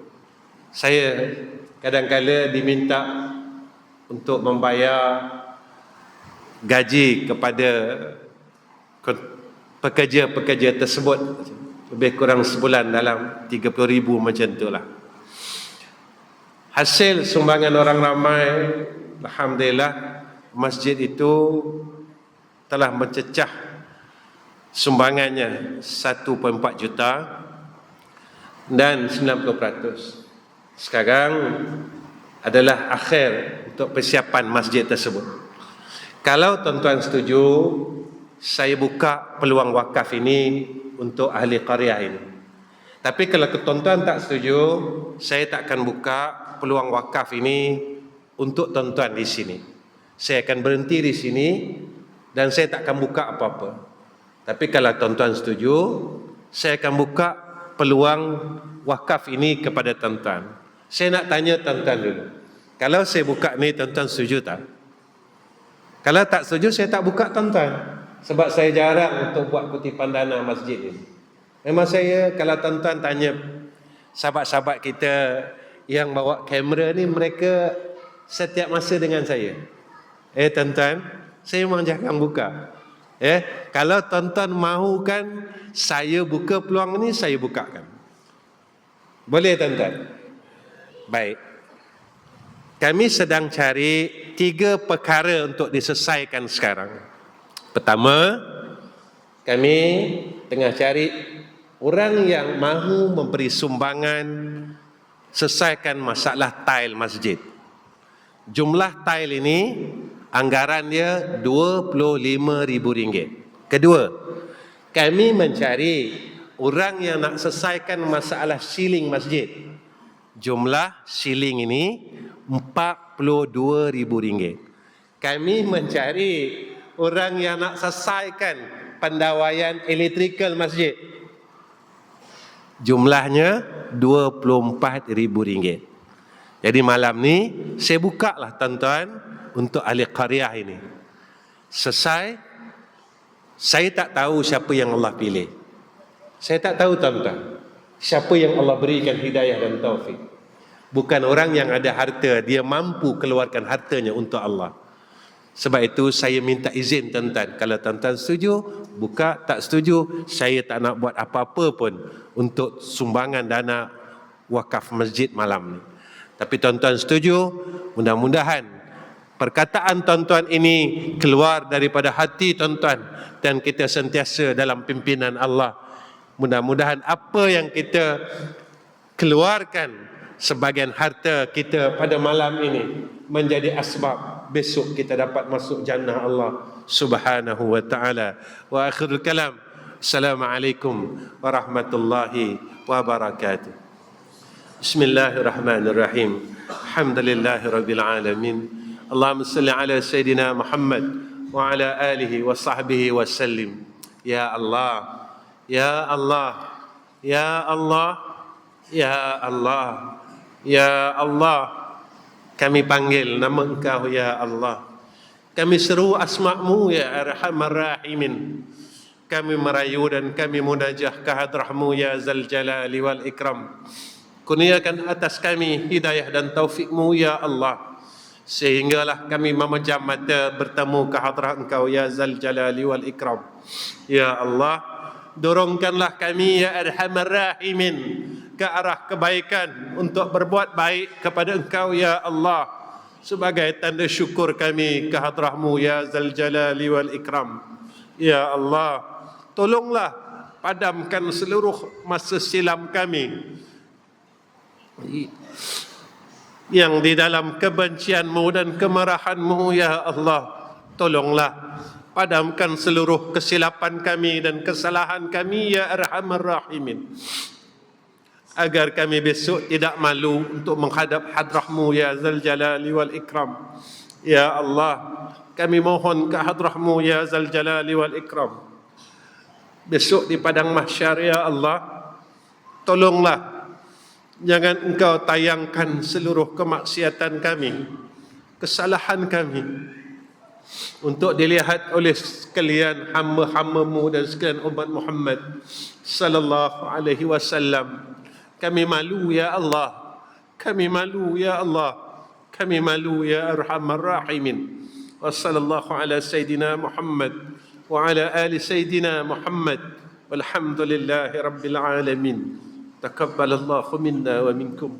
Saya kadang-kala diminta untuk membayar gaji kepada pekerja-pekerja tersebut, lebih kurang sebulan dalam 30,000 macam itulah. Hasil sumbangan orang ramai, alhamdulillah, masjid itu telah mencecah sumbangannya 1.4 juta dan 90%. Sekarang adalah akhir untuk persiapan masjid tersebut. Kalau tuan-tuan setuju, saya buka peluang wakaf ini untuk ahli qaryah ini. Tapi kalau tuan-tuan tak setuju, saya tak akan buka peluang wakaf ini untuk tuan-tuan di sini. Saya akan berhenti di sini dan saya tak akan buka apa-apa. Tapi kalau tuan-tuan setuju, saya akan buka peluang wakaf ini kepada tuan-tuan. Saya nak tanya tuan-tuan dulu. Kalau saya buka ni, tuan-tuan setuju tak? Kalau tak setuju, saya tak buka, tuan-tuan. Sebab saya jarang untuk buat kutipan dana masjid ini. Memang saya, kalau tuan-tuan tanya sahabat-sahabat kita yang bawa kamera ni, mereka setiap masa dengan saya. Tuan-tuan, saya memang jarang buka. Kalau tuan-tuan mahukan saya buka peluang ni, saya bukakan. Boleh, tuan-tuan? Baik. Kami sedang cari 3 perkara untuk diselesaikan sekarang. Pertama, kami tengah cari orang yang mahu memberi sumbangan selesaikan masalah tile masjid. Jumlah tile ini anggaran dia RM25,000. Kedua, kami mencari orang yang nak selesaikan masalah ceiling masjid. Jumlah ceiling ini RM42,000. Kami mencari orang yang nak selesaikan pendawaian elektrikal masjid. Jumlahnya RM24,000. Jadi malam ni saya buka lah tuan-tuan untuk ahli qaryah ini. Selesai, saya tak tahu siapa yang Allah pilih. Saya tak tahu tuan-tuan siapa yang Allah berikan hidayah dan taufik. Bukan orang yang ada harta, dia mampu keluarkan hartanya untuk Allah. Sebab itu saya minta izin tuan-tuan. Kalau tuan-tuan setuju, buka. Tak setuju, saya tak nak buat apa-apa pun untuk sumbangan dana wakaf masjid malam ni. Tapi tuan-tuan setuju, mudah-mudahan perkataan tuan-tuan ini keluar daripada hati tuan-tuan dan kita sentiasa dalam pimpinan Allah. Mudah-mudahan apa yang kita keluarkan sebagian harta kita pada malam ini menjadi asbab besok kita dapat masuk jannah Allah Subhanahu wa taala. Wa akhirul kalam. Assalamualaikum warahmatullahi wabarakatuh. Bismillahirrahmanirrahim. Alhamdulillahirabbil alamin. Allahumma salli ala sayidina Muhammad wa ala alihi wa sahbihi wa sallim. Ya Allah, ya Allah, ya Allah, ya Allah, ya Allah. Kami panggil nama Engkau ya Allah. Kami seru asma-Mu ya Arhamar Rahimin. Kami merayu dan kami munajah ke hadrah-Mu ya Zal Jalali wal Ikram. Kurniakan atas kami hidayah dan taufik-Mu ya Allah, sehinggalah kami memejam mata bertemu ke hadrah Engkau ya Zal Jalali wal Ikram. Ya Allah, dorongkanlah kami ya Arhamar Rahimin ke arah kebaikan untuk berbuat baik kepada Engkau ya Allah, sebagai tanda syukur kami ke hadrah-Mu ya Zal Jalali wal Ikram. Ya Allah, tolonglah padamkan seluruh masa silam kami yang di dalam kebencian-Mu dan kemarahan-Mu ya Allah. Tolonglah padamkan seluruh kesilapan kami dan kesalahan kami ya Arhamar Rahimin, agar kami besok tidak malu untuk menghadap hadrah-Mu ya Zal Jalali wal Ikram. Ya Allah, kami mohon ke hadrah-Mu ya Zal Jalali wal Ikram. Besok di padang mahsyar ya Allah, tolonglah jangan Engkau tayangkan seluruh kemaksiatan kami, kesalahan kami, untuk dilihat oleh sekalian hamba-hamba-Mu dan sekalian umat Muhammad sallallahu alaihi wasallam. Kami malu ya Allah, kami malu ya Allah, kami malu ya Arhamar Rahimin. Wa sallallahu ala sayyidina Muhammad wa ala ali sayyidina Muhammad walhamdulillahi rabbil alamin. تقبل الله منا ومنكم